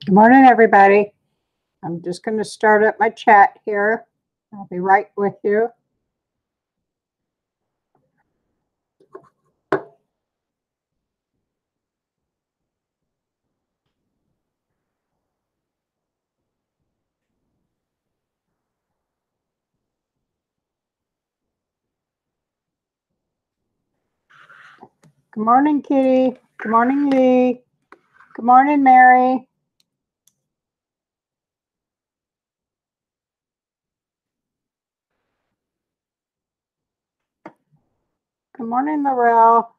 Good morning, everybody. I'm just going to start up my chat here. I'll be right with you. Good morning, Kitty. Good morning, Lee. Good morning, Mary. Good morning, Laurel.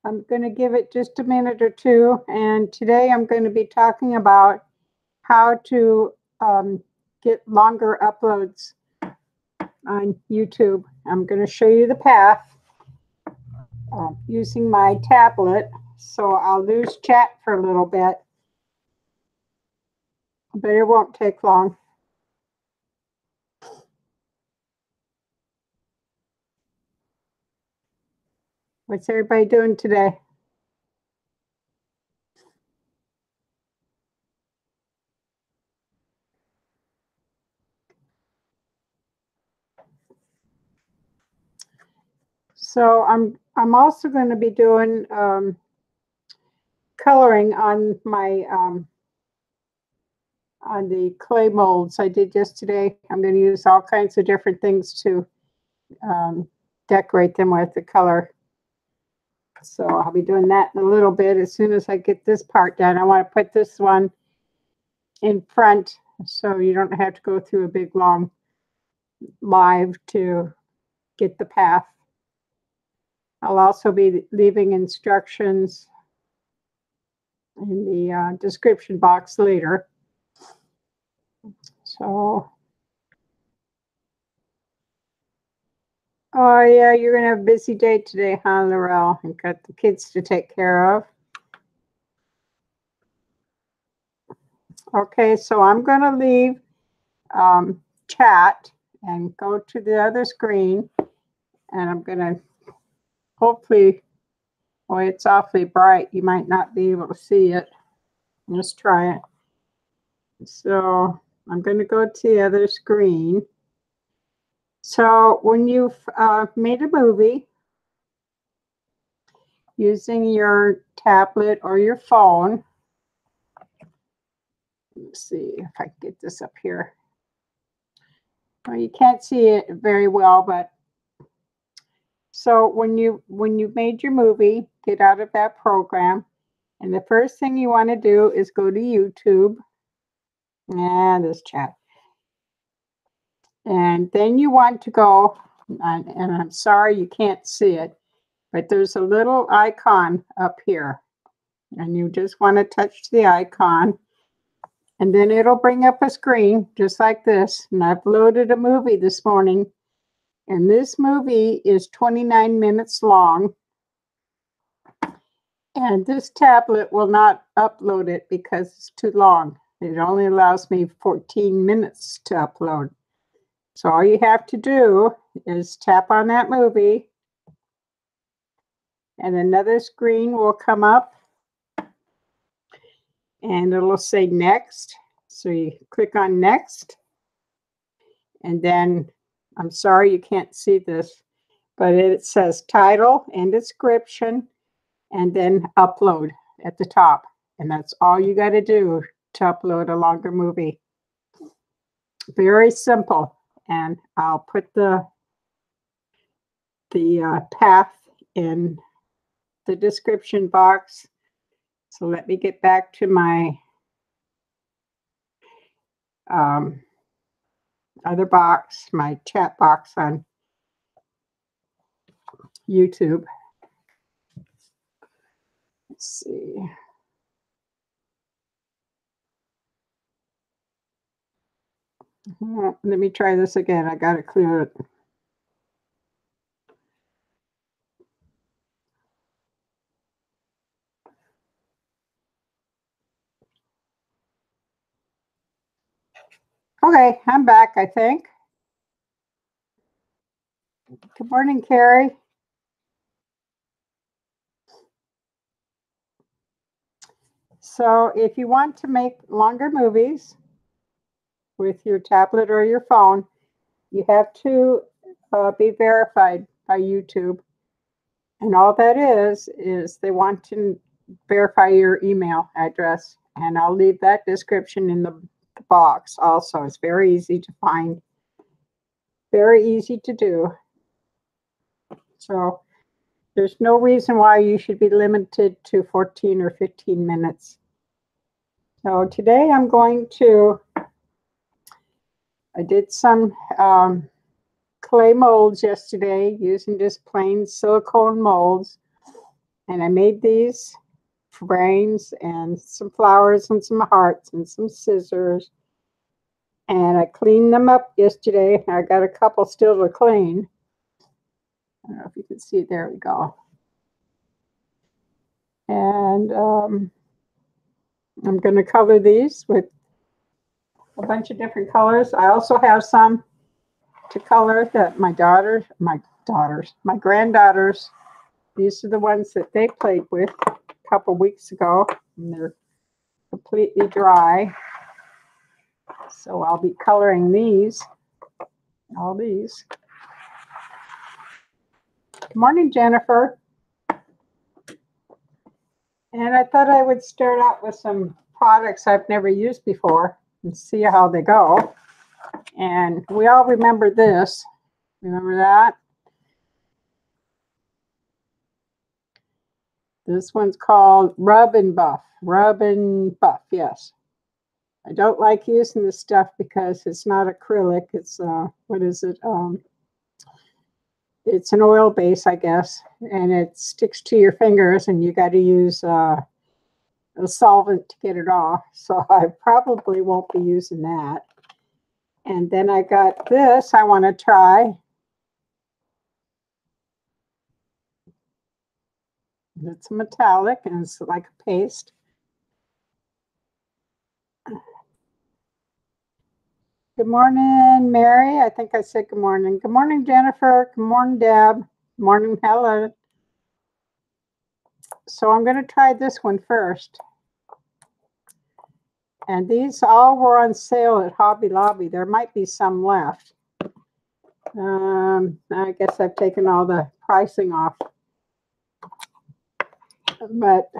I'm going to give it just a minute or two, and today I'm going to be talking about how to get longer uploads on YouTube. I'm going to show you the path using my tablet, so I'll lose chat for a little bit, but it won't take long. What's everybody doing today? So I'm also going to be doing coloring on my on the clay molds I did yesterday. I'm going to use all kinds of different things to decorate them with the color. So I'll be doing that in a little bit as soon as I get this part done. I want to put this one in front so you don't have to go through a big long live to get the path. I'll also be leaving instructions in the description box later. So, oh yeah, you're gonna have a busy day today, huh, Laurel? You've got the kids to take care of. Okay, so I'm gonna leave chat and go to the other screen, and I'm gonna hopefully, well, it's awfully bright. You might not be able to see it. Let's try it. So I'm gonna go to the other screen. So when you've made a movie using your tablet or your phone, let's see if I can get this up here. Well, you can't see it very well, but so when you made your movie, get out of that program, and the first thing you want to do is go to YouTube and this chat, and then you want to go, and I'm sorry you can't see it, but there's a little icon up here, and you just want to touch the icon. And then it'll bring up a screen just like this. And I've loaded a movie this morning. And this movie is 29 minutes long. And this tablet will not upload it because it's too long. It only allows me 14 minutes to upload. So all you have to do is tap on that movie. And another screen will come up. And it'll say next. So you click on next. And then, I'm sorry you can't see this, but it says title and description and then upload at the top. And that's all you got to do to upload a longer movie. Very simple. And I'll put the path in the description box. So let me get back to my other box, my chat box on YouTube. Let's see. Let me try this again. I got to clear it. Okay, I'm back, I think. Good morning, Carrie. So if you want to make longer movies with your tablet or your phone, you have to be verified by YouTube. And all that is they want to verify your email address. And I'll leave that description in the box also. It's very easy to find, very easy to do. So there's no reason why you should be limited to 14 or 15 minutes. So today I'm going to, I did some clay molds yesterday using just plain silicone molds. And I made these brains and some flowers and some hearts and some scissors. And I cleaned them up yesterday. I got a couple still to clean. I don't know if you can see, there we go. And I'm going to color these with a bunch of different colors. I also have some to color that my granddaughters, these are the ones that they played with a couple weeks ago. And they're completely dry. So I'll be coloring these, all these. Good morning, Jennifer. And I thought I would start out with some products I've never used before and see how they go. And we all remember this. Remember that? This one's called Rub and Buff. Rub and Buff, yes. I don't like using this stuff because it's not acrylic. It's, what is it? It's an oil base, I guess, and it sticks to your fingers and you got to use a solvent to get it off. So I probably won't be using that. And then I got this I want to try. It's metallic and it's like a paste. Good morning, Mary. I think I said good morning. Good morning, Jennifer. Good morning, Deb. Good morning, Helen. So I'm going to try this one first. And these all were on sale at Hobby Lobby. There might be some left. I guess I've taken all the pricing off. But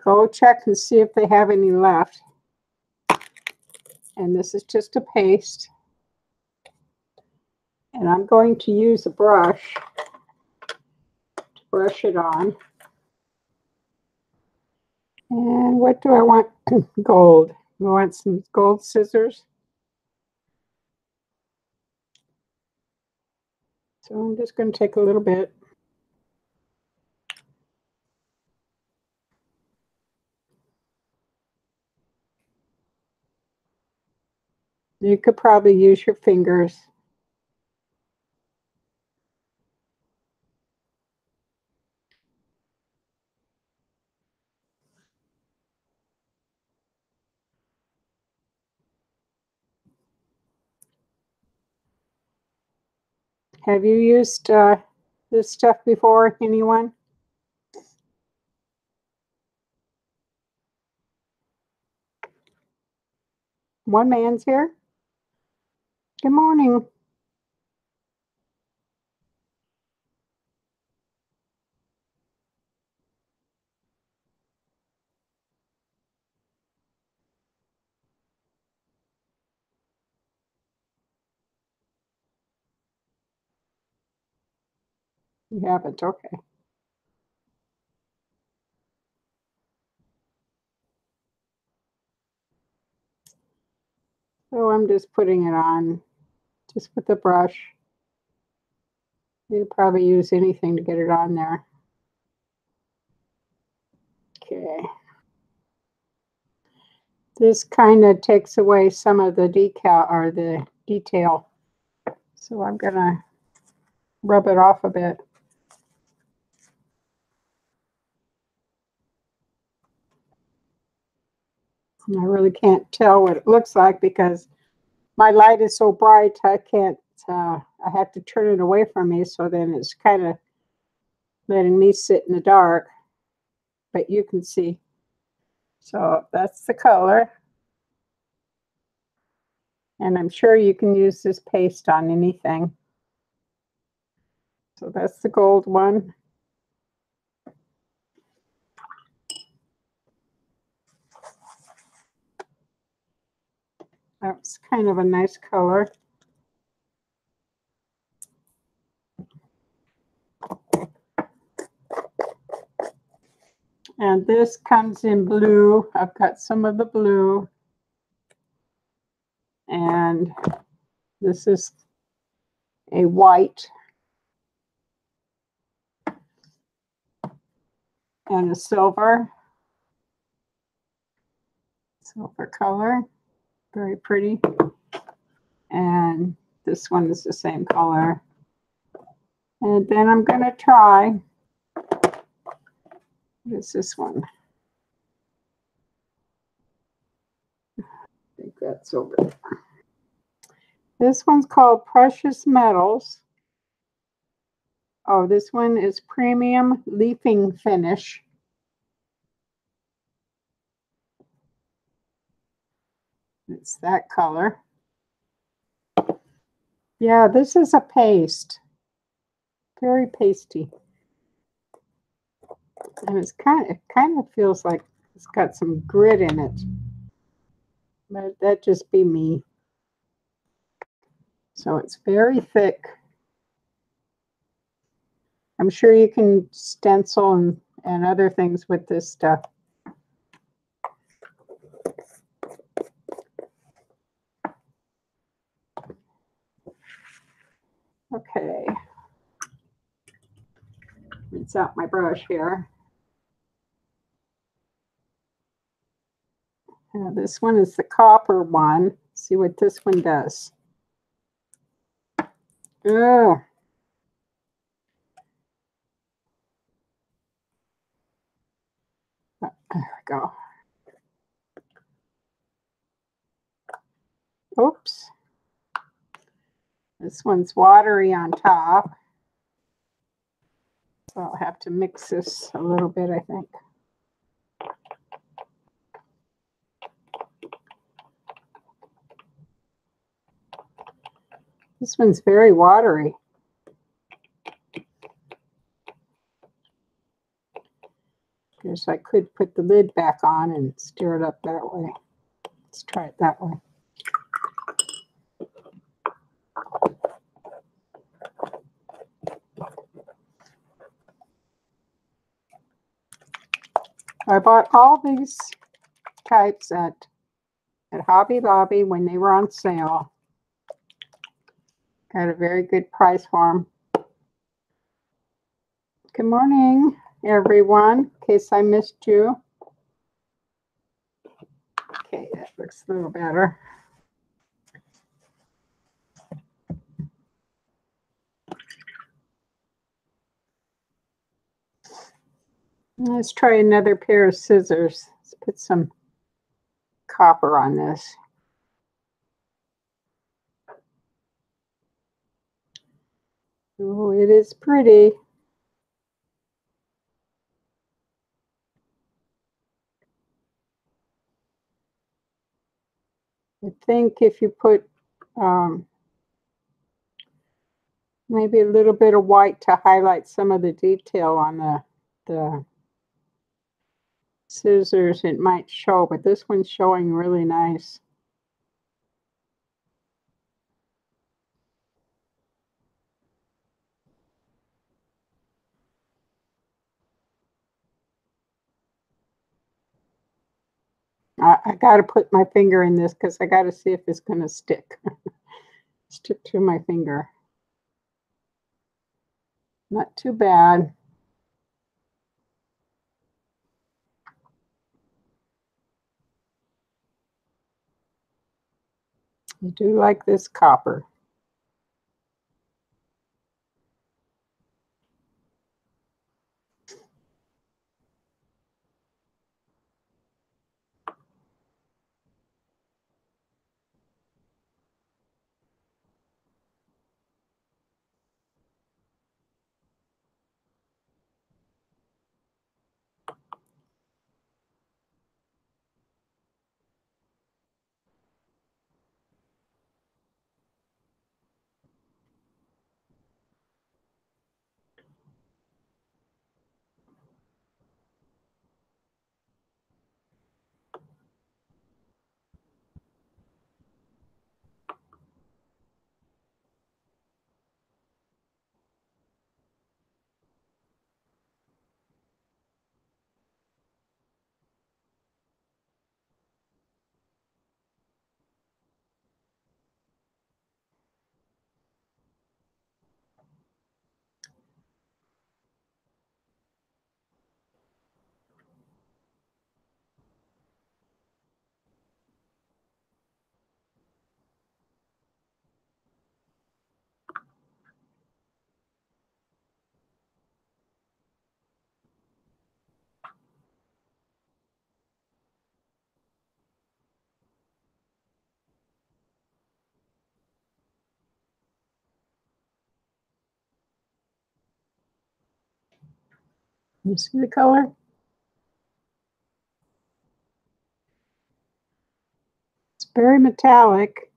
go check and see if they have any left. And this is just a paste. And I'm going to use a brush to brush it on. And what do I want? Gold. I want some gold scissors. So I'm just going to take a little bit. You could probably use your fingers. Have you used this stuff before, anyone? One man's here. Good morning. You haven't, okay. So I'm just putting it on just with the brush. You could probably use anything to get it on there. Okay. This kind of takes away some of the decal or the detail. So I'm gonna rub it off a bit. I really can't tell what it looks like because my light is so bright I can't, I have to turn it away from me, so then it's kind of letting me sit in the dark, but you can see. So that's the color. And I'm sure you can use this paste on anything. So that's the gold one. That's kind of a nice color. And this comes in blue. I've got some of the blue. And this is a white and a silver color. Very pretty. And this one is the same color. And then I'm going to try, what is this one? I think that's over there. This one's called Precious Metals. Oh, this one is Premium Leafing Finish. It's that color. Yeah, this is a paste. Very pasty. And it kind of feels like it's got some grit in it. But that'd just be me. So it's very thick. I'm sure you can stencil and other things with this stuff. Okay. Rinse out my brush here. This one is the copper one. Let's see what this one does. Oh. There we go. Oops. This one's watery on top. So I'll have to mix this a little bit, I think. This one's very watery. Guess I could put the lid back on and stir it up that way. Let's try it that way. I bought all these types at Hobby Lobby when they were on sale. Got a very good price for them. Good morning, everyone, in case I missed you. Okay, that looks a little better. Let's try another pair of scissors. Let's put some copper on this. Oh, it is pretty. I think if you put maybe a little bit of white to highlight some of the detail on the scissors, it might show, but this one's showing really nice. I got to put my finger in this because I got to see if it's going to stick. Stick to my finger. Not too bad. I do like this copper. You see the color? It's very metallic.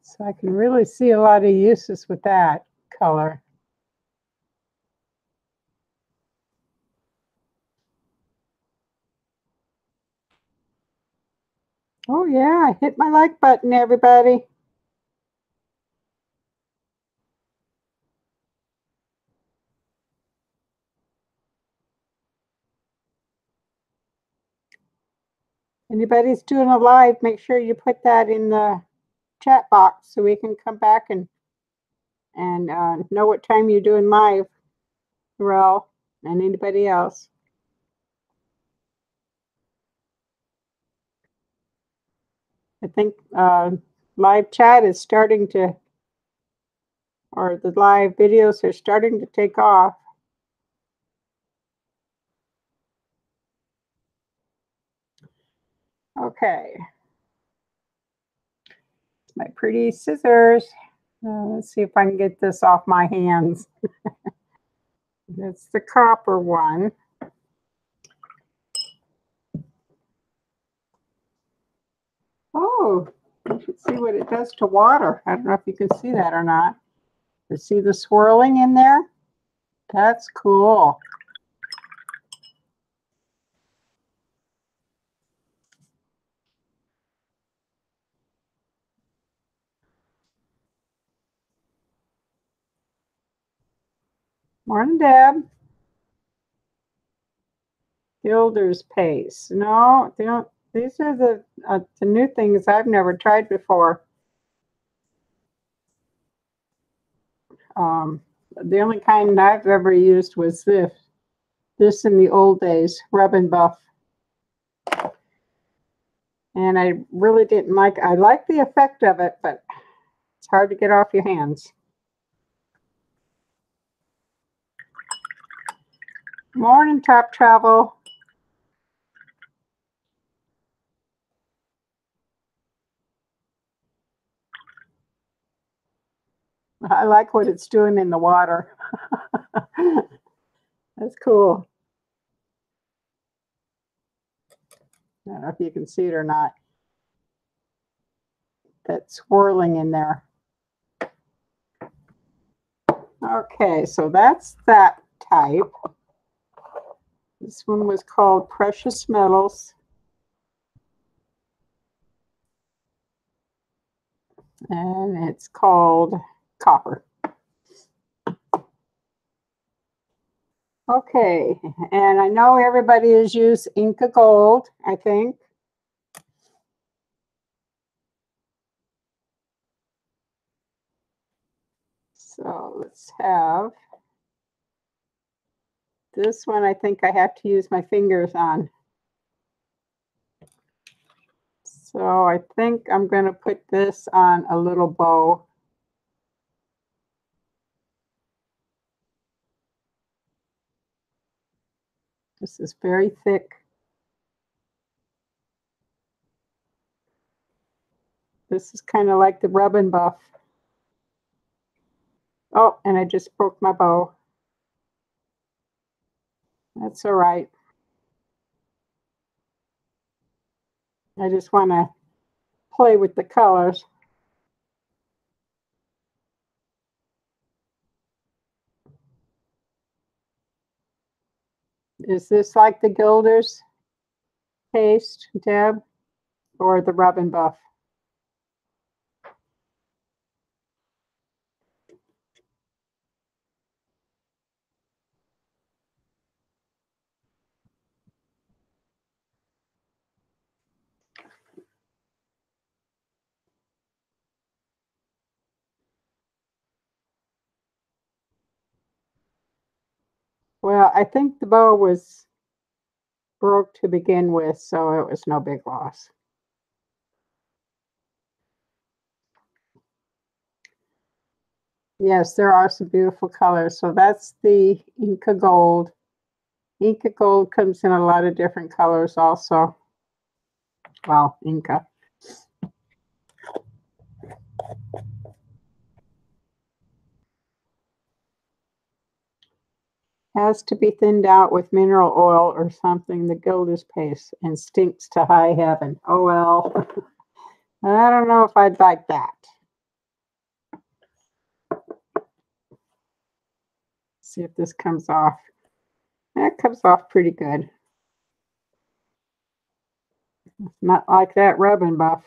So I can really see a lot of uses with that color. Oh yeah, I hit my like button, everybody. Anybody's doing a live, make sure you put that in the chat box so we can come back and know what time you're doing live, Rel, and anybody else. I think live chat is starting to, or the live videos are starting to take off. Okay. My pretty scissors. Let's see if I can get this off my hands. That's the copper one. Oh, you should see what it does to water. I don't know if you can see that or not. You see the swirling in there? That's cool. Morning, Deb. Gilder's paste. No, they don't. These are the new things I've never tried before. The only kind I've ever used was this. This in the old days, Rub and Buff. And I really didn't like, I like the effect of it, but it's hard to get off your hands. Morning, Top Travel. I like what it's doing in the water. That's cool. I don't know if you can see it or not. That swirling in there. Okay, so that's that type. This one was called Precious Metals. And it's called Copper. Okay, and I know everybody has used Inca Gold, I think. So let's have this one. I think I have to use my fingers on. So I think I'm going to put this on a little bow. This is very thick. This is kind of like the Rub and Buff. Oh, and I just broke my bow. That's all right. I just want to play with the colors. Is this like the Gilder's paste, Deb, or the Rub and Buff? Well, I think the bow was broke to begin with, so it was no big loss. Yes, there are some beautiful colors. So that's the Inca Gold. Inca Gold comes in a lot of different colors also. Well, Inca. Has to be thinned out with mineral oil or something. The gilder's paste and stinks to high heaven. Oh well. I don't know if I'd like that. See if this comes off. That comes off pretty good. Not like that rub and buff.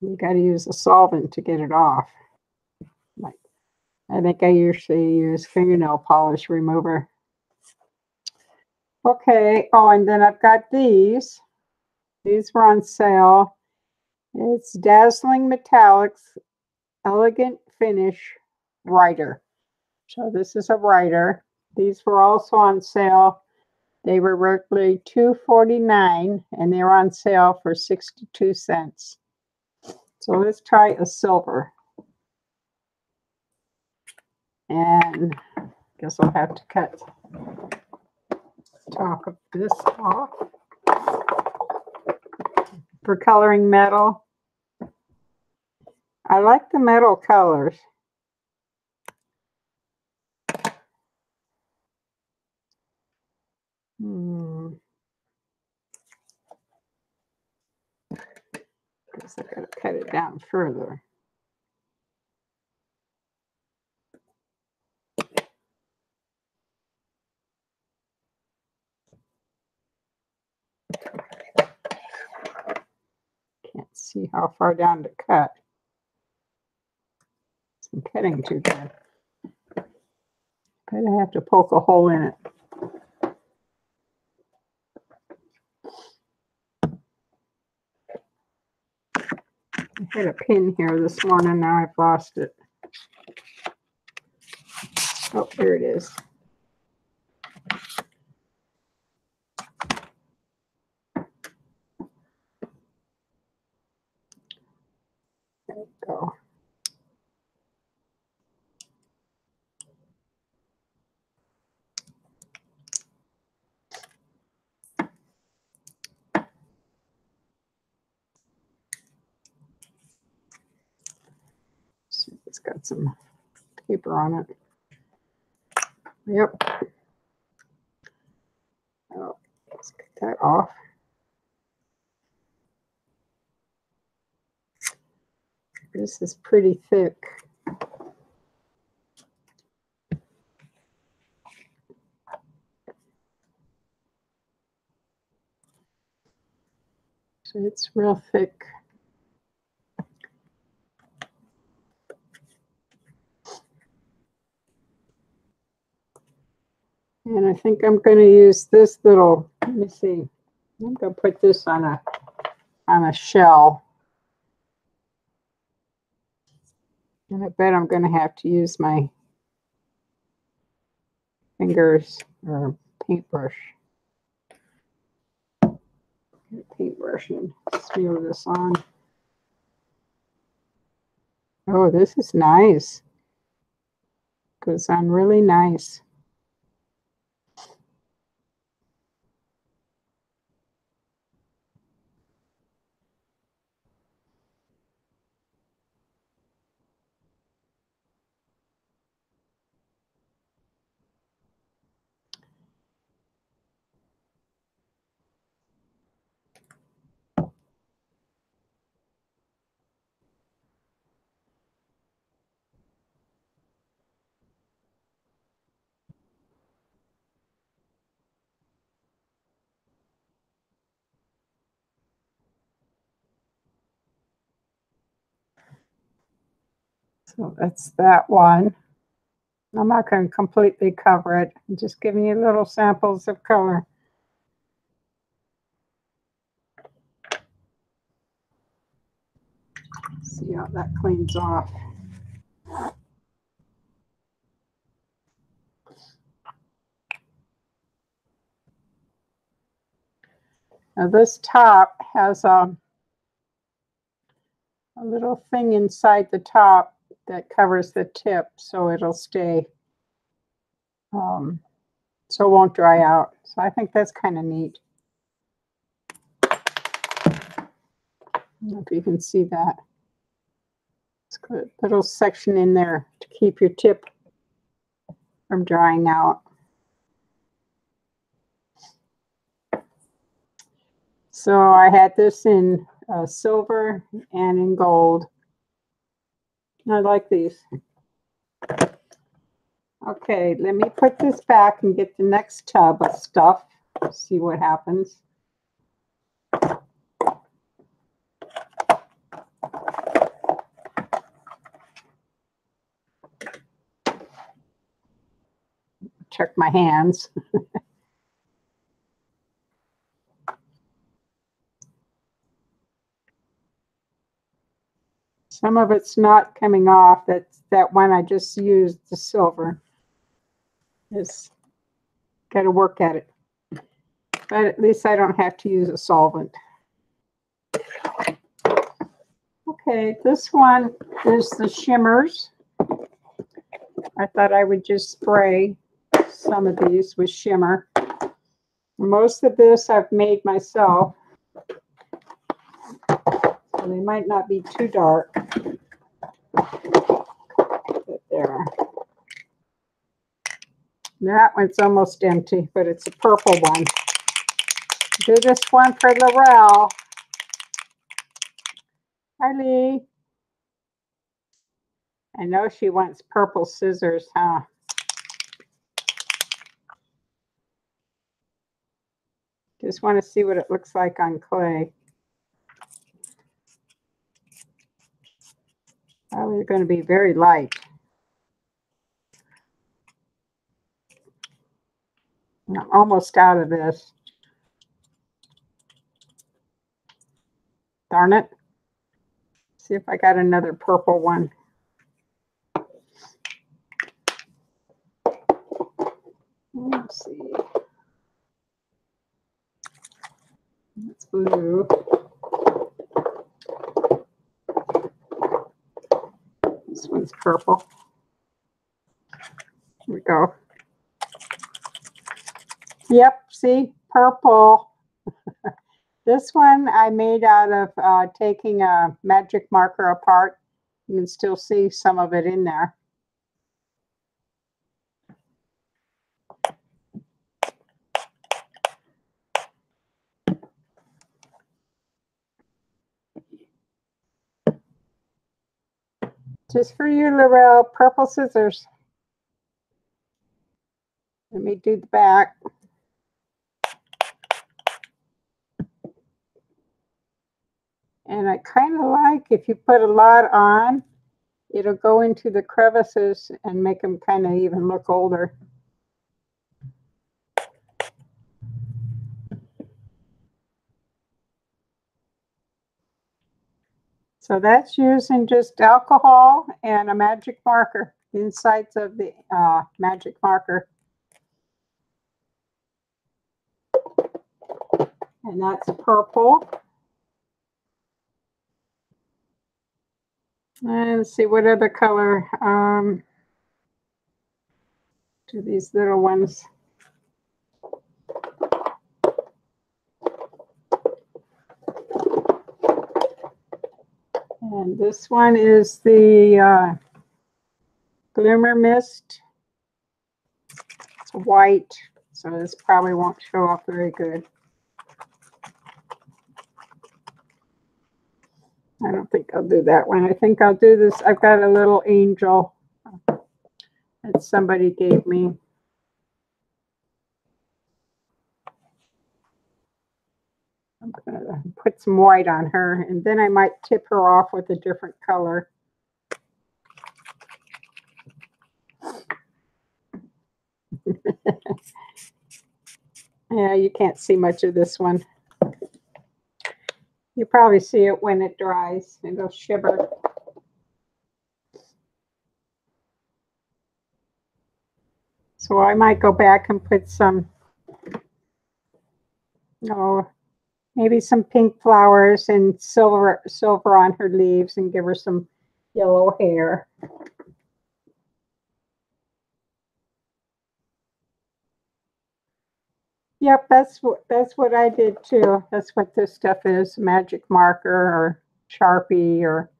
You got to use a solvent to get it off. Like, I think I usually use fingernail polish remover. Okay. Oh, and then I've got these. These were on sale. It's Dazzling Metallics Elegant Finish Writer. So this is a writer. These were also on sale. They were roughly $2.49 and they were on sale for 62 cents. So let's try a silver. And I guess I'll have to cut the top of this off. For coloring metal, I like the metal colors. Guess I gotta cut it down further. Can't see how far down to cut. I'm cutting too good. But I have to poke a hole in it. I had a pin here this morning, now I've lost it. Oh, here it is. There we go. See, it's got some paper on it. Yep. Oh, let's get that off. This is pretty thick. So it's real thick. And I think I'm going to use this little, let me see. I'm going to put this on a shell. And I bet I'm going to have to use my fingers or paintbrush. Paintbrush and smear this on. Oh, this is nice. Goes on really nice. So that's that one. I'm not going to completely cover it. I'm just giving you little samples of color. See how that cleans off. Now this top has a little thing inside the top that covers the tip so it'll stay, so it won't dry out. So I think that's kind of neat. I don't know if you can see that. It's got a little section in there to keep your tip from drying out. So I had this in silver and in gold. I like these. Okay, let me put this back and get the next tub of stuff. See what happens. Check my hands. Some of it's not coming off. That's that one I just used, the silver. It's got to work at it. But at least I don't have to use a solvent. Okay, this one is the shimmers. I thought I would just spray some of these with shimmer. Most of this I've made myself. So they might not be too dark. But there. That one's almost empty, but it's a purple one. Do this one for Laurel. Hi, Lee. I know she wants purple scissors, huh? Just want to see what it looks like on clay. Probably going to be very light. I'm almost out of this. Darn it. See if I got another purple one. Let's see. That's blue. This one's purple. Here we go. Yep, see, purple. This one I made out of taking a magic marker apart. You can still see some of it in there. Just for you, Laurel, purple scissors. Let me do the back. And I kind of like if you put a lot on, it'll go into the crevices and make them kind of even look older. So that's using just alcohol and a magic marker, the insides of the magic marker. And that's purple. And let's see what other color. Do these little ones. And this one is the Glimmer Mist. It's white, so this probably won't show up very good. I don't think I'll do that one. I think I'll do this. I've got a little angel that somebody gave me. I'm going to put some white on her, and then I might tip her off with a different color. Yeah, you can't see much of this one. You probably see it when it dries. It'll shiver. So I might go back and put some, maybe some pink flowers and silver on her leaves and give her some yellow hair. Yep, that's what I did too. That's what this stuff is: magic marker or Sharpie or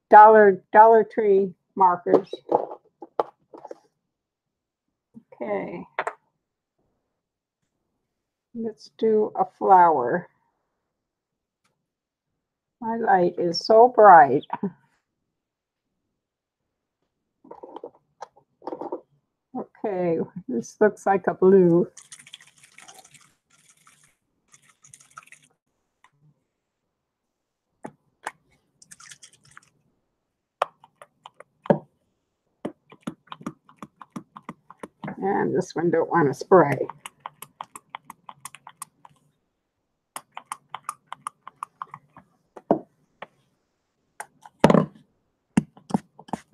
Dollar Tree markers. Okay, let's do a flower. My light is so bright. Okay, this looks like a blue. And this one don't want to spray.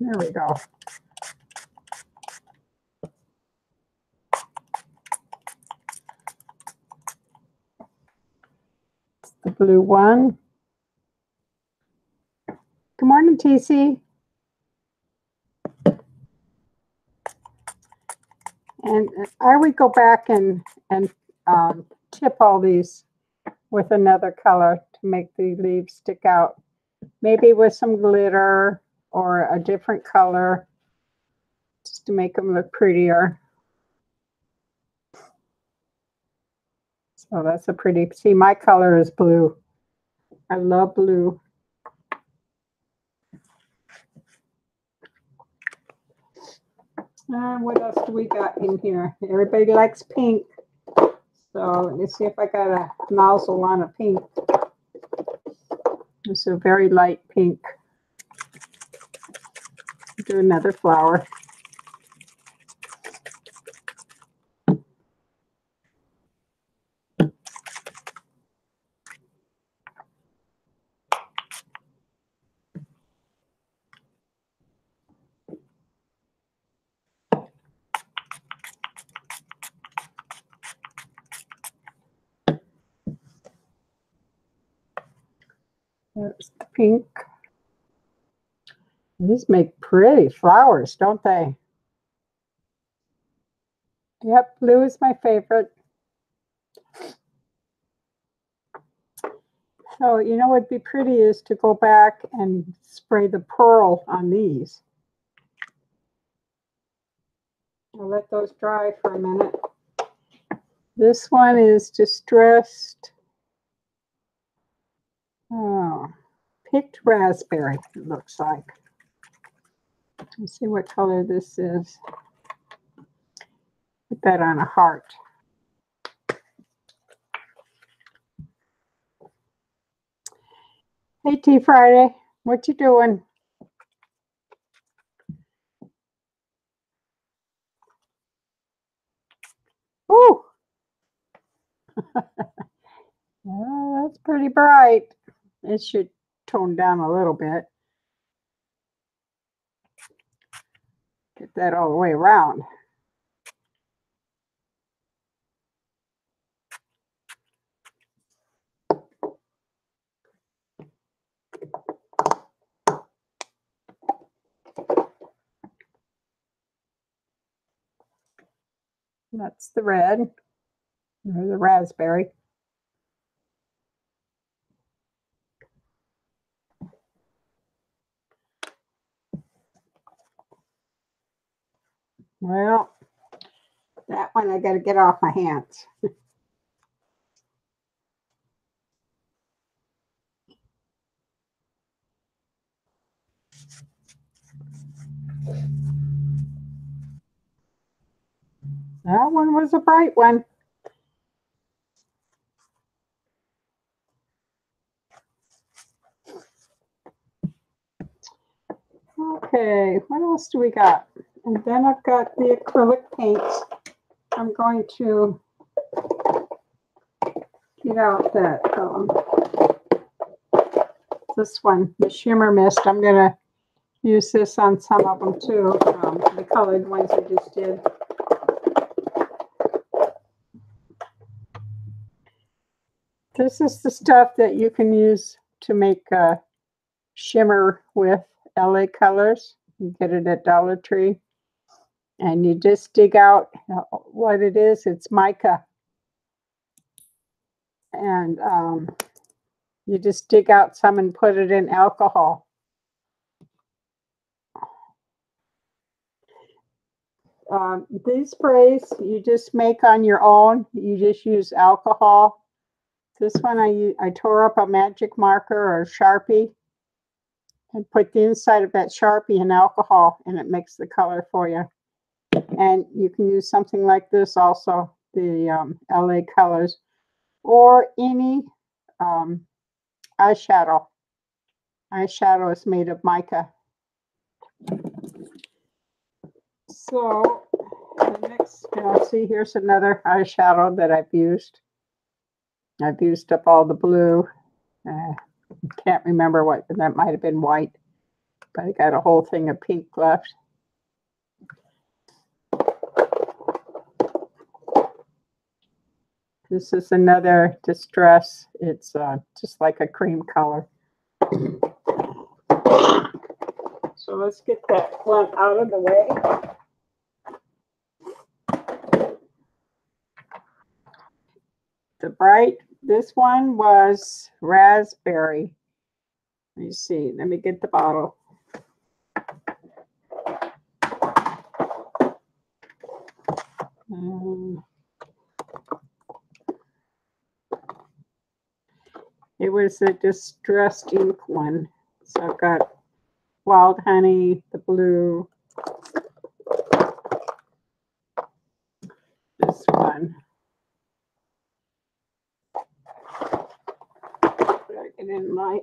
There we go. It's the blue one. Good morning, TC. And I would go back and tip all these with another color to make the leaves stick out. Maybe with some glitter or a different color just to make them look prettier. So that's a pretty, see, my color is blue. I love blue. What else do we got in here? Everybody likes pink. So let me see if I got a nozzle on a pink. It's a very light pink. Do another flower. There's the pink. These make pretty flowers, don't they? Yep, blue is my favorite. So, you know what would be pretty is to go back and spray the pearl on these. I'll let those dry for a minute. This one is Distressed. Oh, Picked Raspberry, it looks like. Let's see what color this is. Put that on a heart. Hey, Tea Friday, what you doing? Ooh. Oh, that's pretty bright. It should tone down a little bit. Get that all the way around. That's the red, or the raspberry. Well, that one I got to get off my hands. That one was a bright one. Okay, what else do we got? And then I've got the acrylic paints. I'm going to get out that this one, the Shimmer Mist. I'm going to use this on some of them too, the colored ones I just did. This is the stuff that you can use to make shimmer with LA Colors. You get it at Dollar Tree. And you just dig out what it is. It's mica. And you just dig out some and put it in alcohol. These sprays you just make on your own. You just use alcohol This one I tore up a magic marker or a Sharpie and put the inside of that Sharpie in alcohol, and it makes the color for you. And you can use something like this also, the LA Colors, or any eyeshadow. Eyeshadow is made of mica. So the next, see, here's another eyeshadow that I've used. I've used up all the blue. Can't remember what, that might have been white, but I got a whole thing of pink left. This is another Distress. It's just like a cream color. So let's get that one out of the way. The bright, this one was raspberry. Let me see, let me get the bottle. It was a distressed ink one. So I've got Wild Honey, the blue, this one. Get it in light.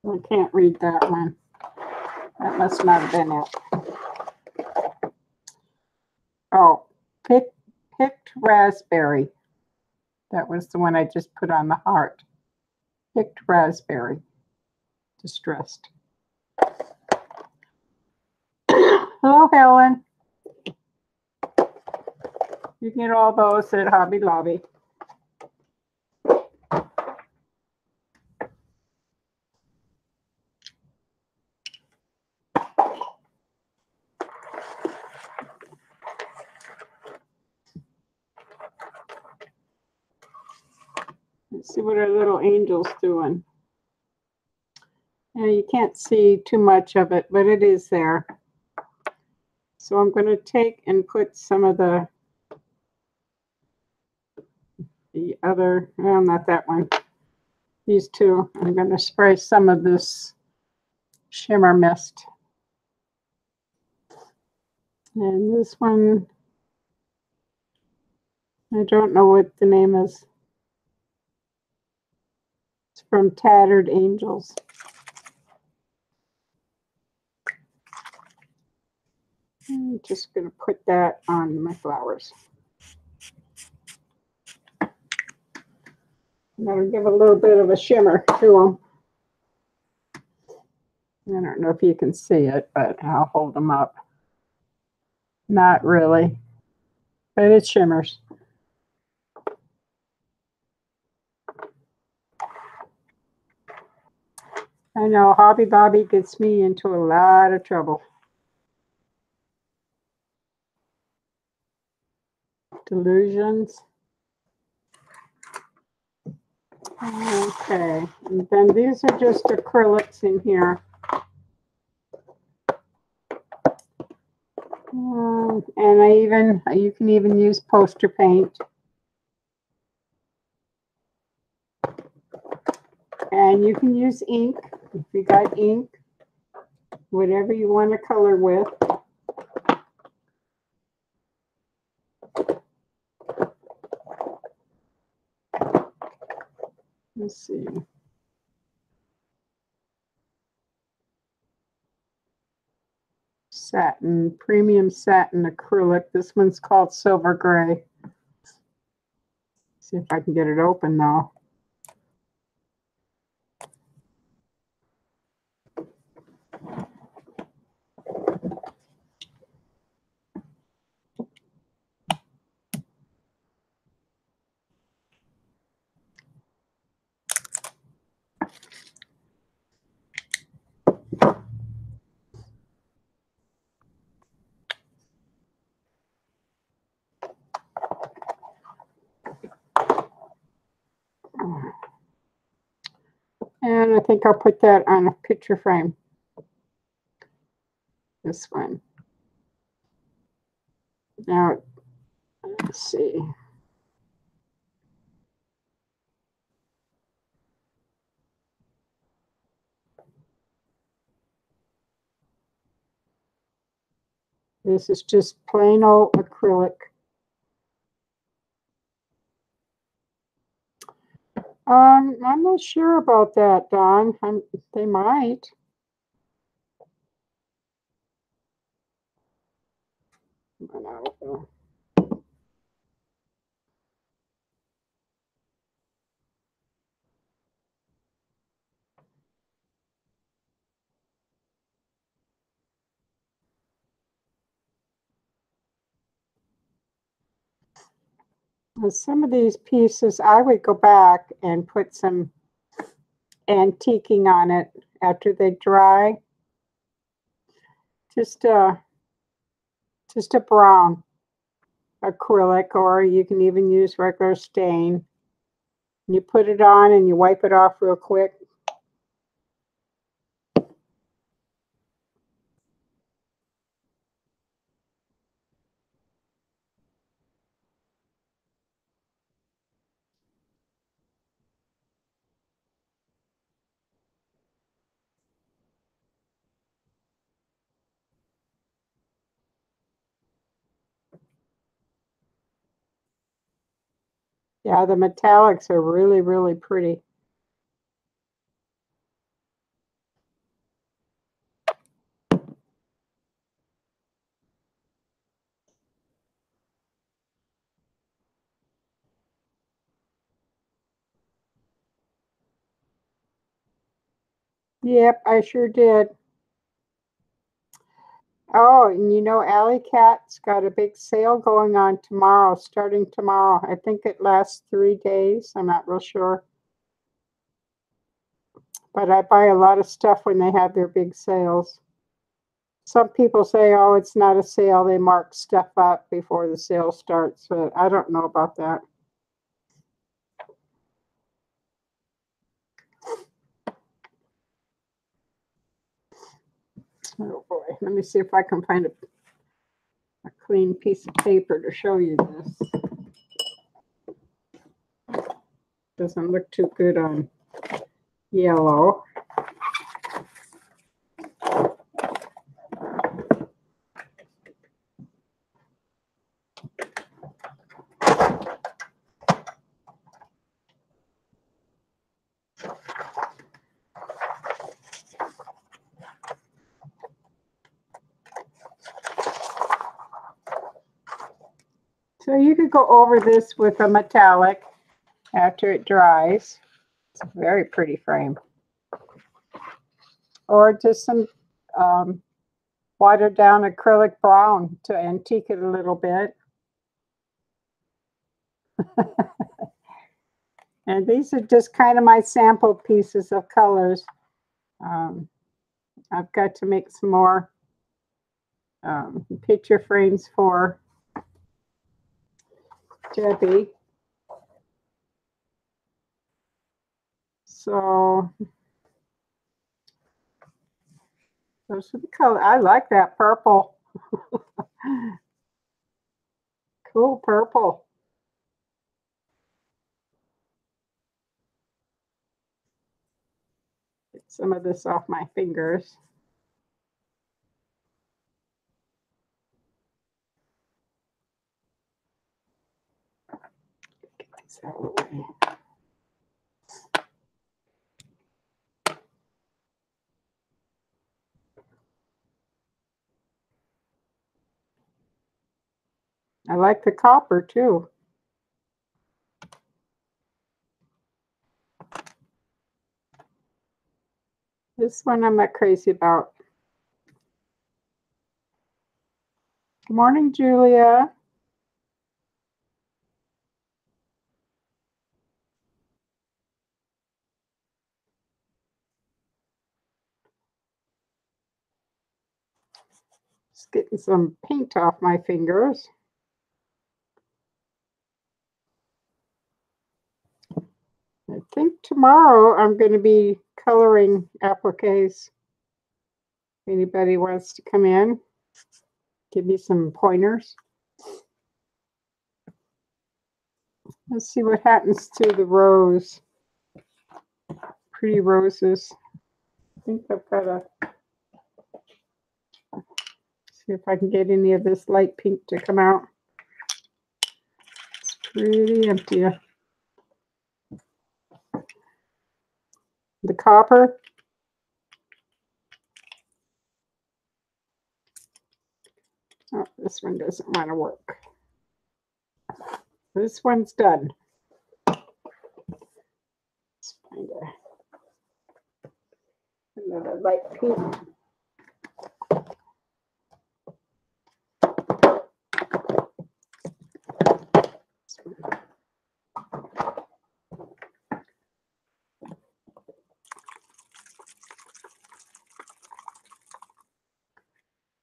I can't read that one. That must not have been it. Oh, picked raspberry. That was the one I just put on the heart. Picked raspberry. Distressed. Hello, Helen. You can get all those at Hobby Lobby. Let's see what our little angel's doing. Yeah, you can't see too much of it, but it is there. So I'm going to take and put some of the other, well, not that one. These two. I'm going to spray some of this shimmer mist. And this one, I don't know what the name is. It's from Tattered Angels. I'm just going to put that on my flowers. And that'll give a little bit of a shimmer to them. I don't know if you can see it, but I'll hold them up. Not really, but it shimmers. I know Hobby Lobby gets me into a lot of trouble. Delusions. Okay, and then these are just acrylics in here. And you can even use poster paint. And you can use ink, if you got ink, whatever you want to color with. Let's see. Satin, premium satin acrylic. This one's called Silver Gray. See if I can get it open now. And then I think I'll put that on a picture frame. This one. Now, let's see. This is just plain old acrylic. I'm not sure about that, Don. They might. Some of these pieces, I would go back and put some antiquing on it after they dry. Just a brown acrylic, or you can even use regular stain. You put it on and you wipe it off real quick. Yeah, the metallics are really, really pretty. Yep, I sure did. Oh, and you know, Alley Cat's got a big sale going on tomorrow, starting tomorrow. I think it lasts 3 days. I'm not real sure. But I buy a lot of stuff when they have their big sales. Some people say, oh, it's not a sale. They mark stuff up before the sale starts, but I don't know about that. Oh boy, let me see if I can find a clean piece of paper to show you this. Doesn't look too good on yellow. So you could go over this with a metallic after it dries. It's a very pretty frame. Or just some watered down acrylic brown to antique it a little bit. And these are just kind of my sample pieces of colors. I've got to make some more picture frames for Debbie. So those are the colors. I like that purple. Cool purple. Get some of this off my fingers. Get these out of the way. I like the copper too. This one I'm not crazy about. Good morning, Julia. Just getting some paint off my fingers. I think tomorrow I'm going to be coloring appliques. Anybody wants to come in, give me some pointers. Let's see what happens to the rose. Pretty roses. I think I've got to see if I can get any of this light pink to come out. It's pretty empty. The copper. Oh, this one doesn't want to work. This one's done. Let's find another light pink.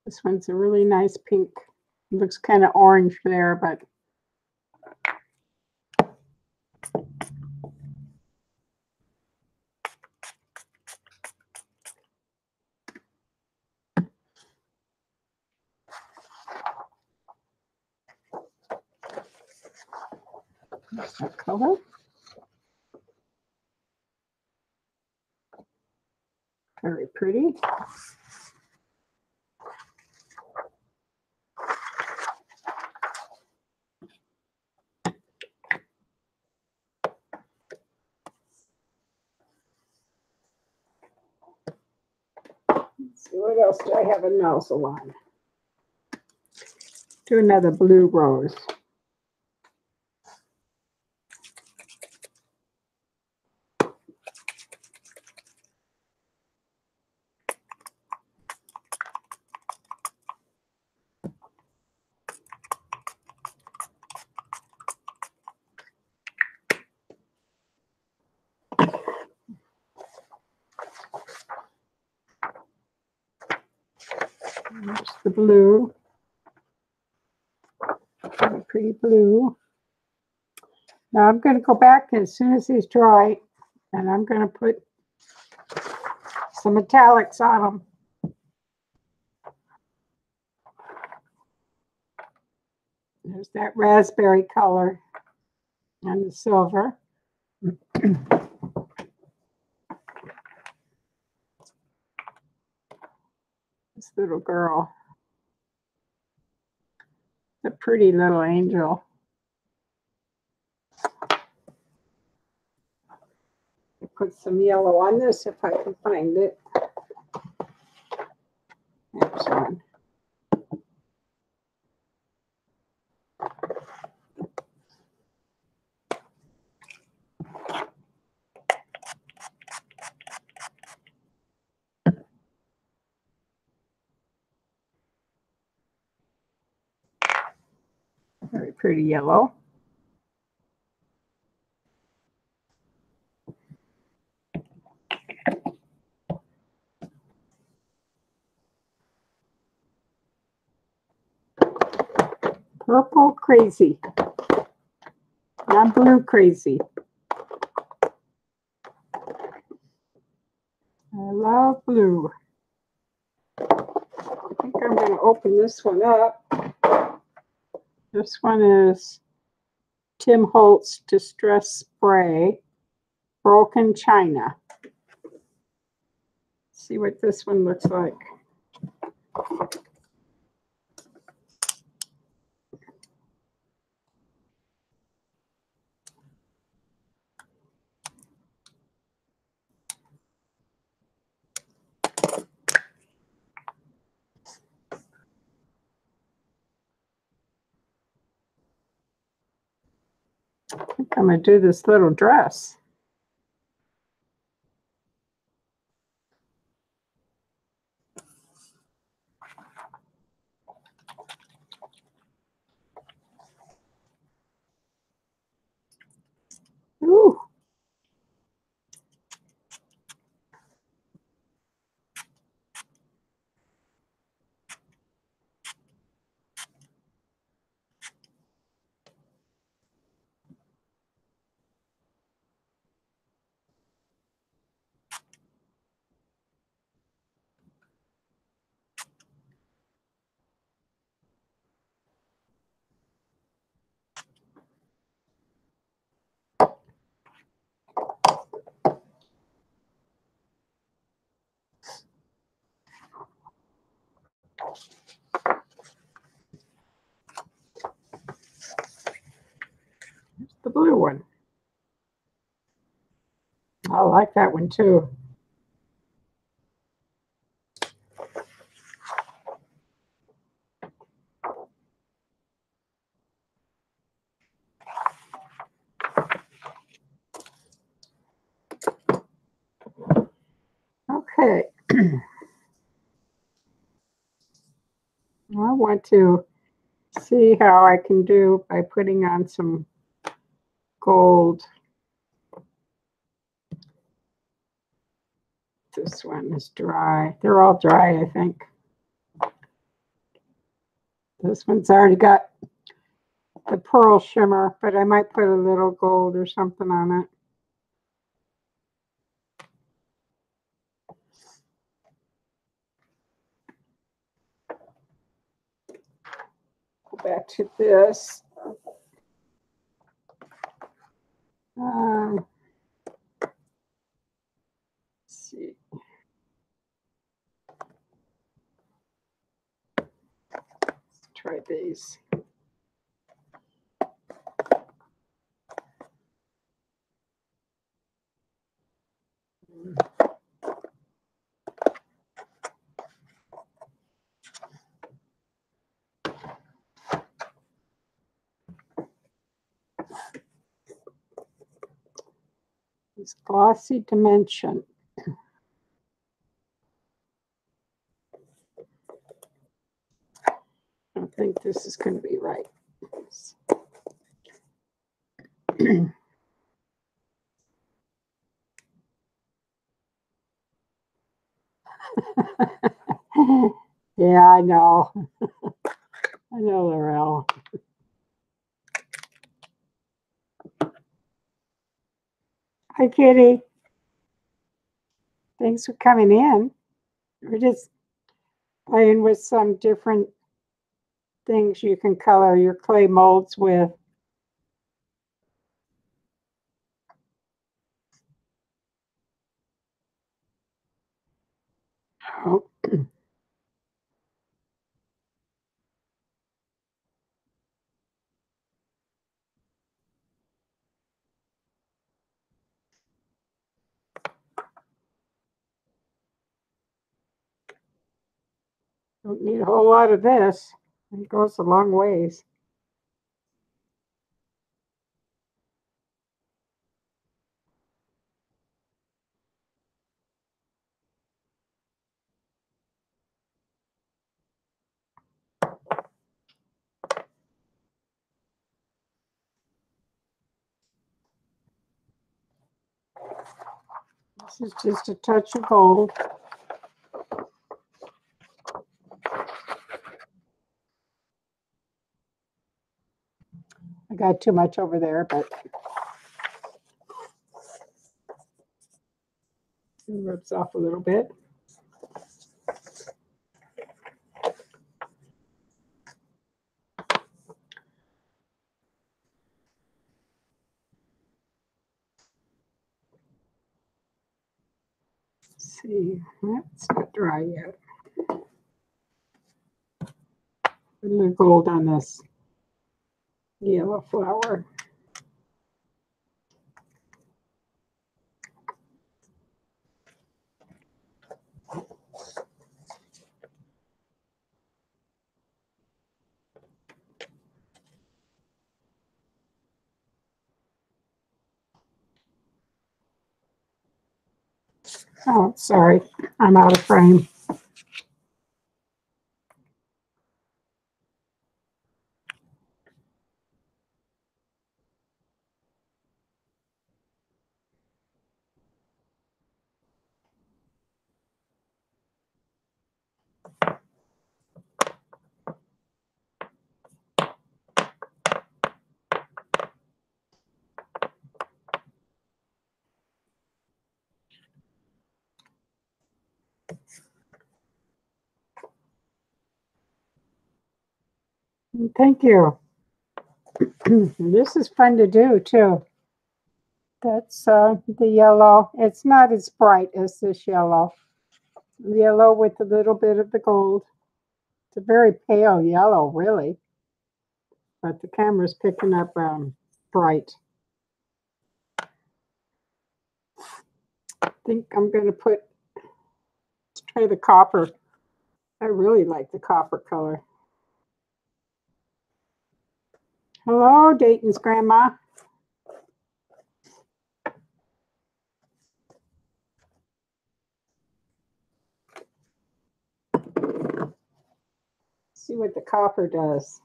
This one's a really nice pink. It looks kind of orange there, but there's that color. Very pretty. Let's see, what else do I have a nozzle on? Do another blue rose. There's the blue. Very pretty blue. Now I'm going to go back as soon as these dry, and I'm going to put some metallics on them. There's that raspberry color and the silver. This little girl. A pretty little angel. I put some yellow on this if I can find it. There's one. Very pretty yellow. Purple crazy. Not blue crazy. I love blue. I think I'm going to open this one up. This one is Tim Holtz Distress Spray, Broken China. See what this one looks like. I think I'm going to do this little dress. Ooh. blue one. I like that one too. Okay. I want to see how I can do by putting on some gold. This one is dry. They're all dry, I think. This one's already got the pearl shimmer, but I might put a little gold or something on it. Go back to this. Let's see. Let's try these. This glossy dimension. I don't think this is going to be right. Yeah, I know. I know, Laurel. Hi, Kitty. Thanks for coming in. We're just playing with some different things you can color your clay molds with. Oh. Don't need a whole lot of this. It goes a long ways. This is just a touch of gold. I got too much over there, but it rubs off a little bit. Let's see, it's not dry yet. Put a little gold on this yellow flower. Oh, sorry, I'm out of frame. Thank you. This is fun to do too. That's the yellow. It's not as bright as this yellow. Yellow with a little bit of the gold. It's a very pale yellow, really. But the camera's picking up bright. I think I'm going to let's try the copper. I really like the copper color. Hello, Dayton's grandma. See what the copper does.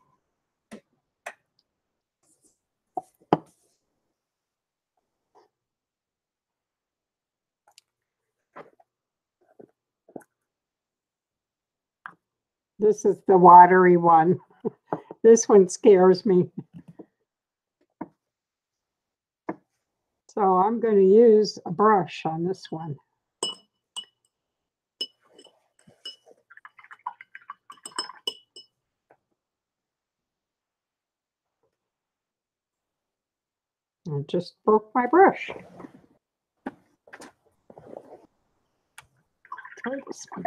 This is the watery one. This one scares me. So I'm going to use a brush on this one. I just broke my brush. Try this one.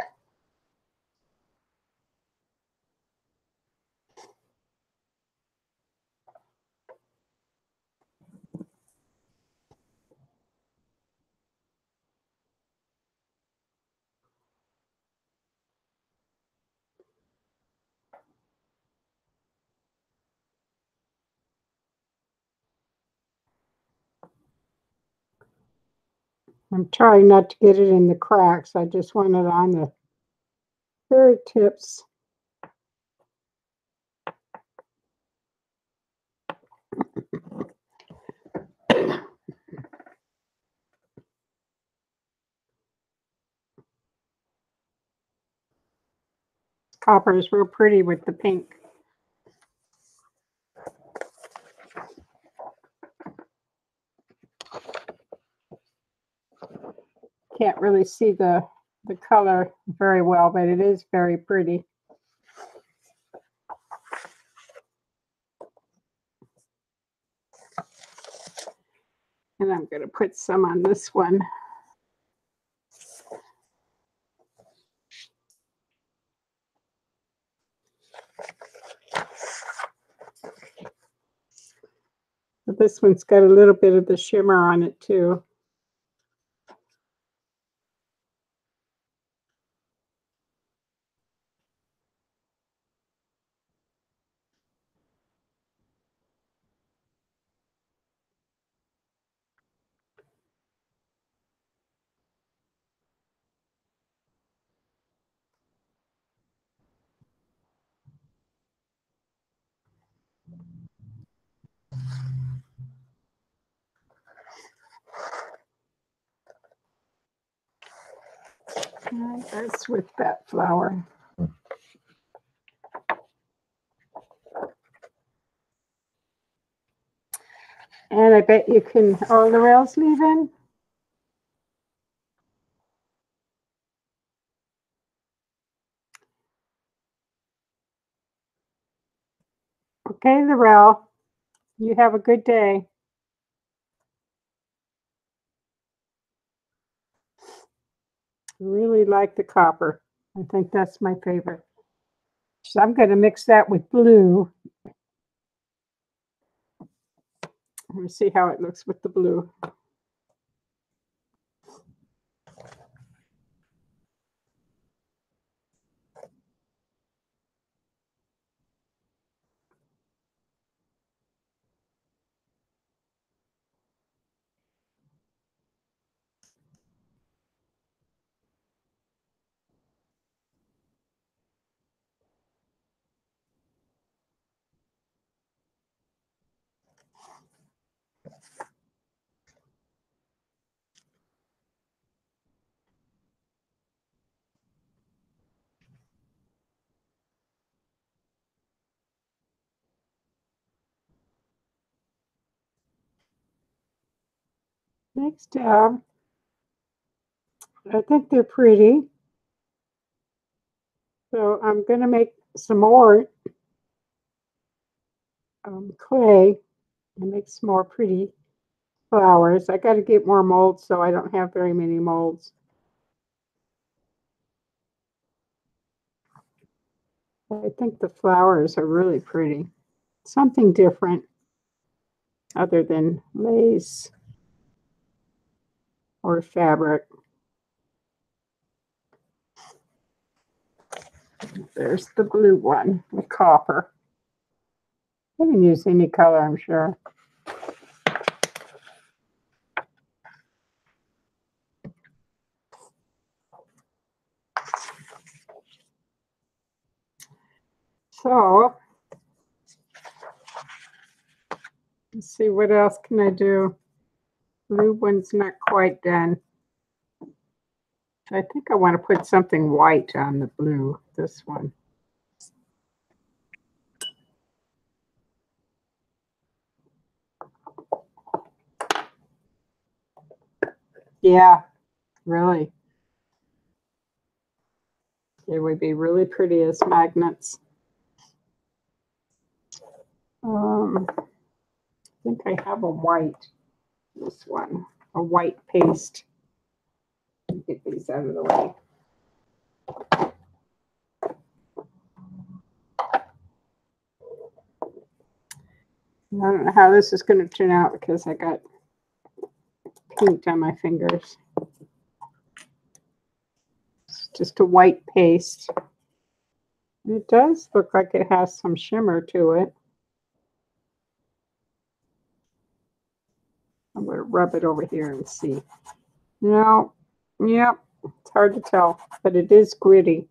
I'm trying not to get it in the cracks. I just want it on the very tips. Copper is real pretty with the pink. Can't really see the color very well, but it is very pretty. And I'm going to put some on this one. But this one's got a little bit of the shimmer on it too. And that's with that flower. And I bet you can, oh, the rails leaving? Okay, Lorel, you have a good day. I really like the copper. I think that's my favorite. So I'm going to mix that with blue. Let me see how it looks with the blue. Next tab. I think they're pretty. So I'm going to make some more clay and make some more pretty flowers. I got to get more molds, so I don't have very many molds. I think the flowers are really pretty. Something different other than lace. or fabric. There's the blue one with copper. You can use any color, I'm sure. So, let's see, what else can I do? Blue one's not quite done. I think I want to put something white on the blue, this one. Yeah, really. It would be really pretty as magnets. I think I have a white, this one, a white paste. Get these out of the way. I don't know how this is going to turn out because I got paint on my fingers. It's just a white paste. It does look like it has some shimmer to it. I'm going to rub it over here and see. No, yep, it's hard to tell, but it is gritty.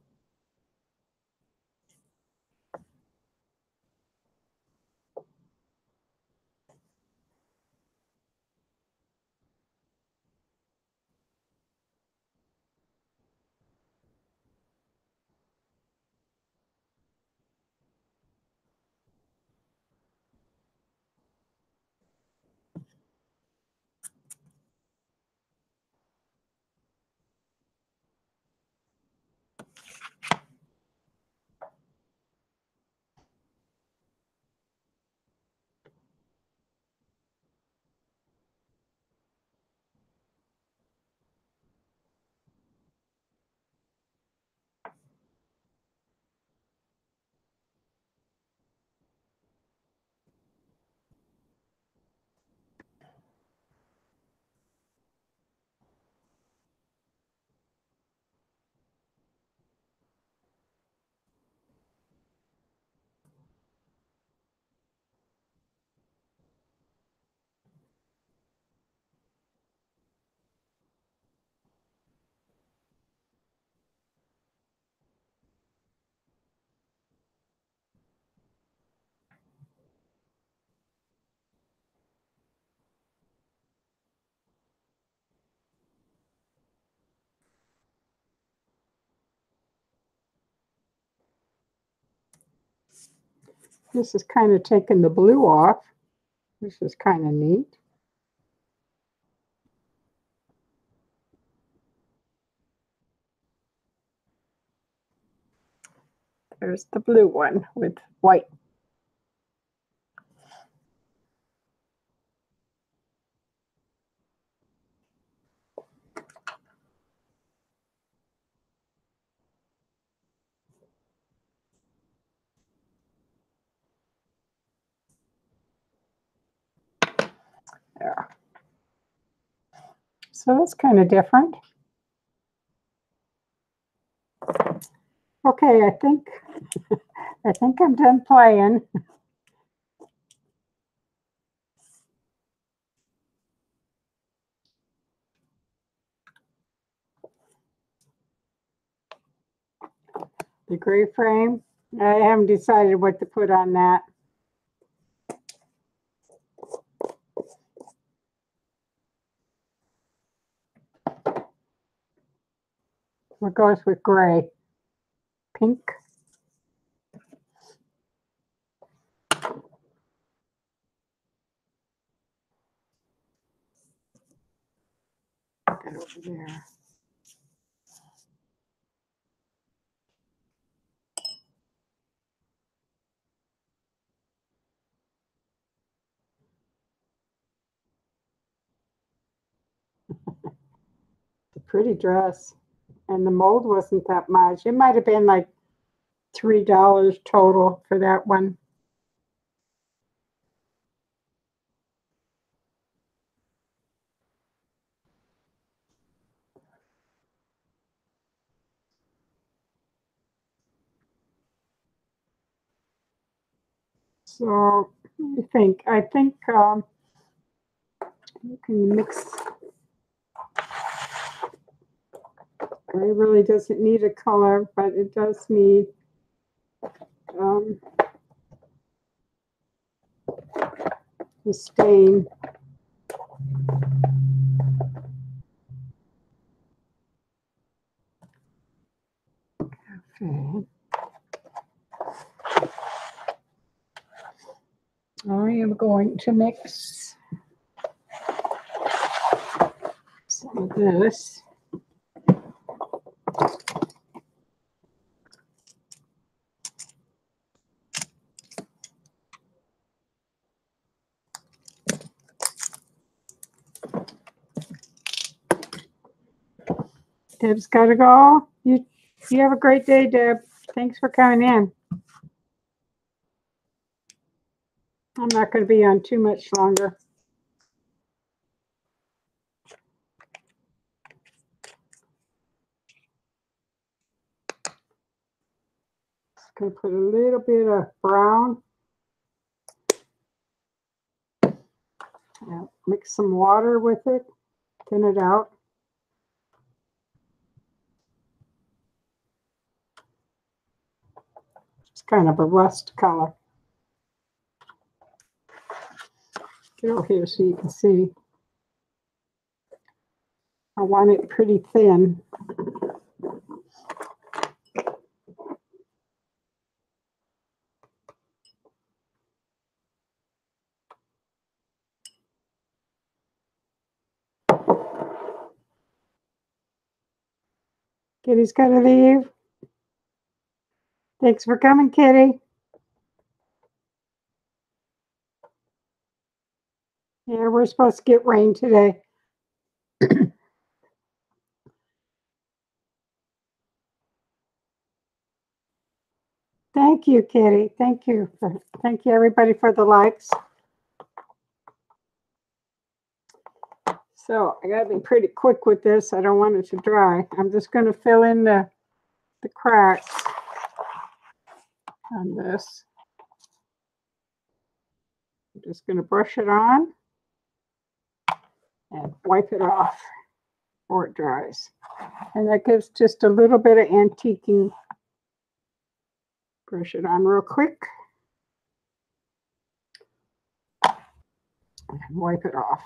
This is kind of taking the blue off. This is kind of neat. There's the blue one with white. There. So that's kind of different. Okay, I think I'm done playing. The gray frame. I haven't decided what to put on that. What goes with gray? Pink. Get over there. It's a pretty dress. And the mold wasn't that much. It might have been like $3 total for that one. So I think you can mix. It really doesn't need a color, but it does need the stain. Okay. I am going to mix some of this. Deb's got to go. You have a great day, Deb. Thanks for coming in. I'm not going to be on too much longer. Just going to put a little bit of brown. Mix some water with it. Thin it out. It's kind of a rust color. Get over here so you can see. I want it pretty thin. Kitty's got to leave. Thanks for coming, Kitty. Yeah, we're supposed to get rain today. Thank you, Kitty. Thank you everybody for the likes. So I gotta be pretty quick with this. I don't want it to dry. I'm just going to fill in the cracks on this. I'm just going to brush it on and wipe it off before it dries. And that gives just a little bit of antiquing. Brush it on real quick. And wipe it off.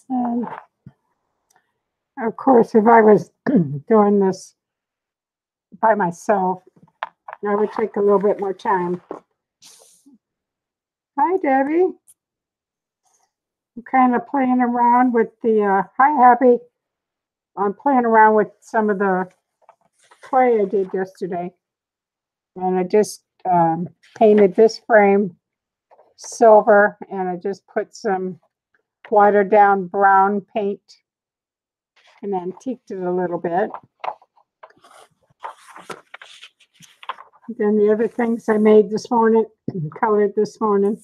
And of course, if I was doing this by myself, I would take a little bit more time. Hi, Debbie. I'm kind of playing around with the, hi, Happy. I'm playing around with some of the clay I did yesterday. And I just painted this frame silver, and I just put some watered down brown paint and antiqued it a little bit. Then the other things I made this morning, colored this morning,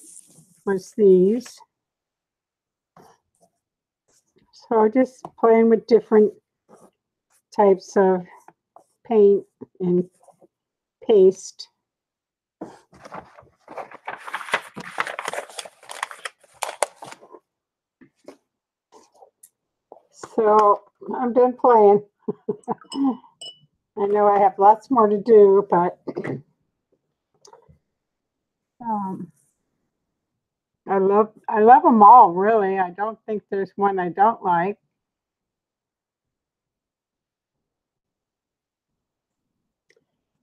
was these. So just playing with different types of paint and paste. So I'm done playing. I know I have lots more to do, but I love them all, really. I don't think there's one I don't like.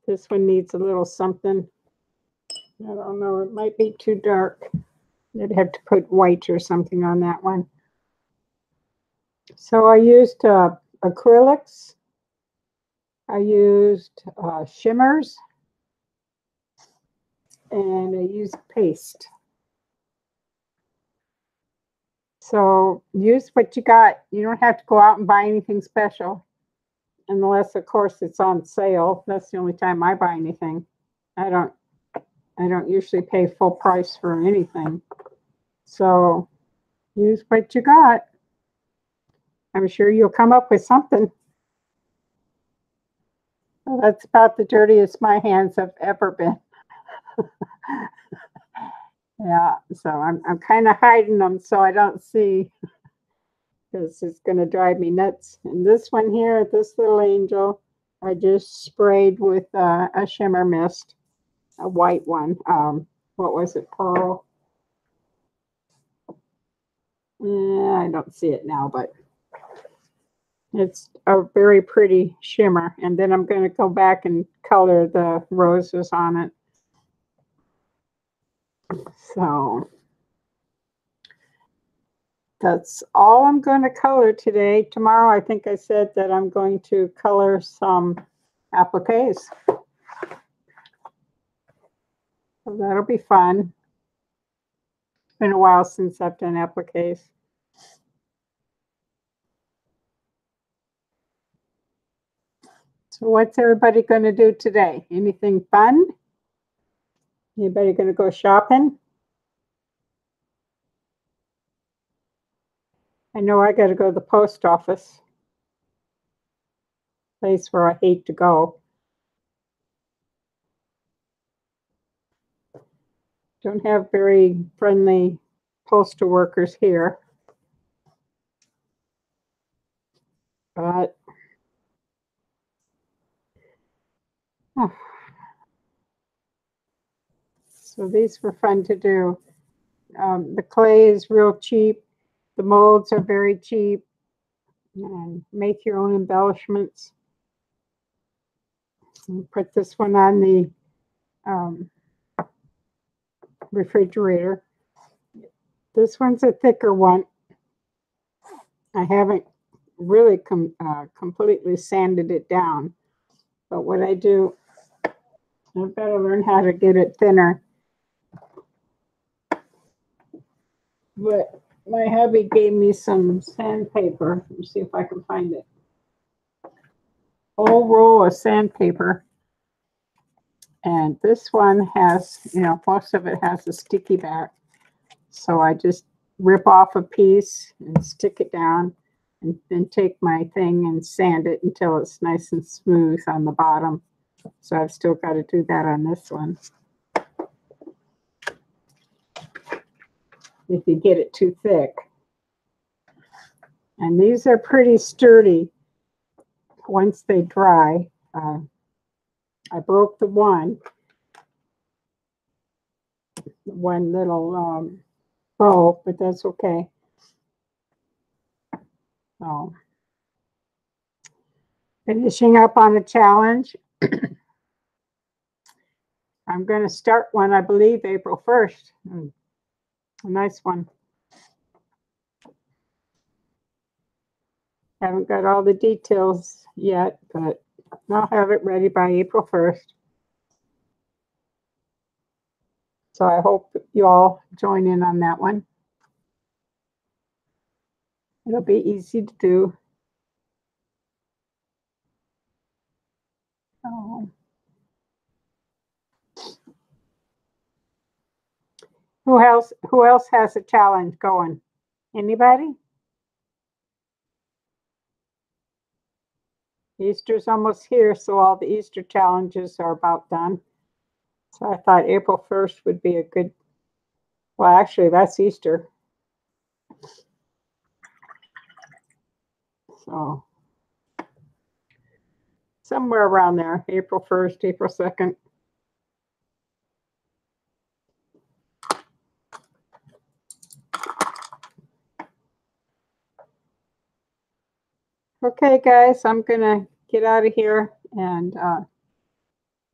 This one needs a little something. I don't know, it might be too dark. I'd have to put white or something on that one. So I used acrylics. I used shimmers, and I used paste. So use what you got. You don't have to go out and buy anything special, unless of course it's on sale. That's the only time I buy anything. I don't usually pay full price for anything. So use what you got. I'm sure you'll come up with something. Well, that's about the dirtiest my hands have ever been. Yeah, so I'm kind of hiding them so I don't see, because it's going to drive me nuts. And this one here, this little angel, I just sprayed with a shimmer mist, a white one. What was it, Pearl? I don't see it now, but it's a very pretty shimmer. And then I'm going to go back and color the roses on it. So that's all I'm going to color today. Tomorrow, I think I said that I'm going to color some appliques. So that'll be fun. It's been a while since I've done appliques. So what's everybody going to do today? Anything fun? Anybody going to go shopping? I know I got to go to the post office, place where I hate to go. Don't have very friendly postal workers here. But so these were fun to do. The clay is real cheap. The molds are very cheap. And make your own embellishments. Put this one on the refrigerator. This one's a thicker one. I haven't really completely sanded it down. But what I do, I've got to learn how to get it thinner. But my hubby gave me some sandpaper. Let me see if I can find it. Whole roll of sandpaper. And this one has, most of it has a sticky back. So I just rip off a piece and stick it down, and then take my thing and sand it until it's nice and smooth on the bottom. So I've still got to do that on this one. If you get it too thick. And these are pretty sturdy once they dry. I broke the one little bow, but that's okay. So, finishing up on a challenge. I'm going to start one, I believe, April 1st. A nice one. Haven't got all the details yet, but I'll have it ready by April 1st. So I hope you all join in on that one. It'll be easy to do. Who else has a challenge going? Anybody? Easter's almost here, so all the Easter challenges are about done. So I thought April 1st would be a good, well, actually, that's Easter. So somewhere around there, April 1st, April 2nd. Okay, guys, I'm going to get out of here and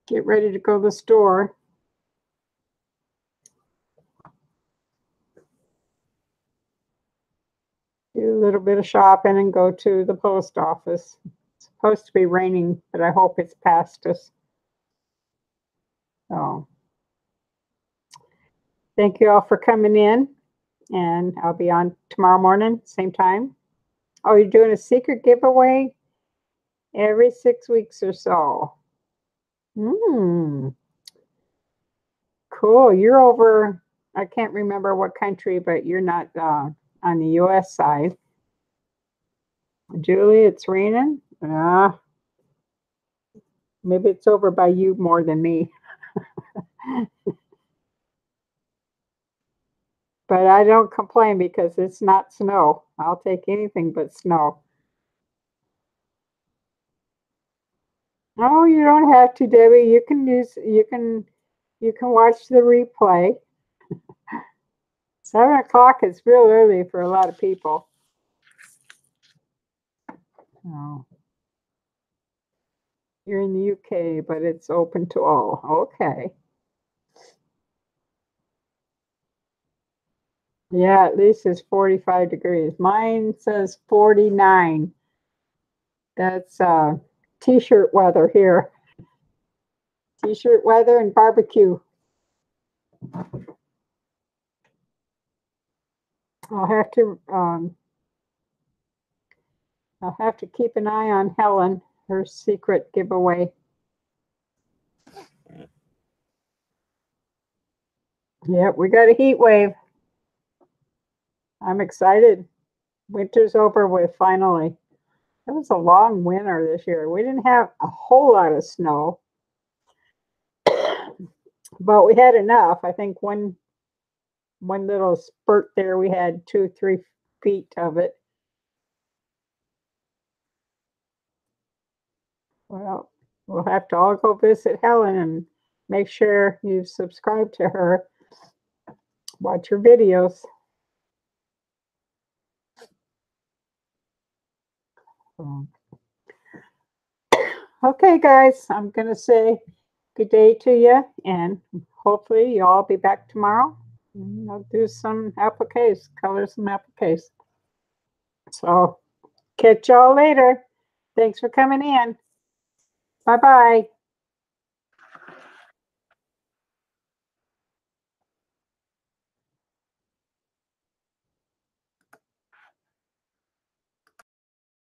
get ready to go to the store. Do a little bit of shopping and go to the post office. supposed to be raining, but I hope it's past us. So thank you all for coming in, and I'll be on tomorrow morning, same time. Oh, you're doing a secret giveaway every 6 weeks or so. Cool. You're over, I can't remember what country, but you're not on the US side. Julie, it's raining. Maybe it's over by you more than me. But I don't complain because it's not snow. I'll take anything but snow. Oh, you don't have to, Debbie. You can watch the replay. 7 o'clock is real early for a lot of people. Oh. You're in the UK, but it's open to all. Okay. Yeah, at least it's 45 degrees. Mine says 49. That's t-shirt weather here. T-shirt weather and barbecue. I'll have to keep an eye on Helen, her secret giveaway. Yep, we got a heat wave. I'm excited. Winter's over with finally. It was a long winter this year. We didn't have a whole lot of snow, but we had enough. I think one little spurt there, we had 2-3 feet of it. Well, we'll have to all go visit Helen and make sure you subscribe to her. Watch her videos. Okay, guys, I'm going to say good day to you, and hopefully you'll all be back tomorrow. I'll do some appliques, color some appliques. So catch y'all later. Thanks for coming in. Bye-bye.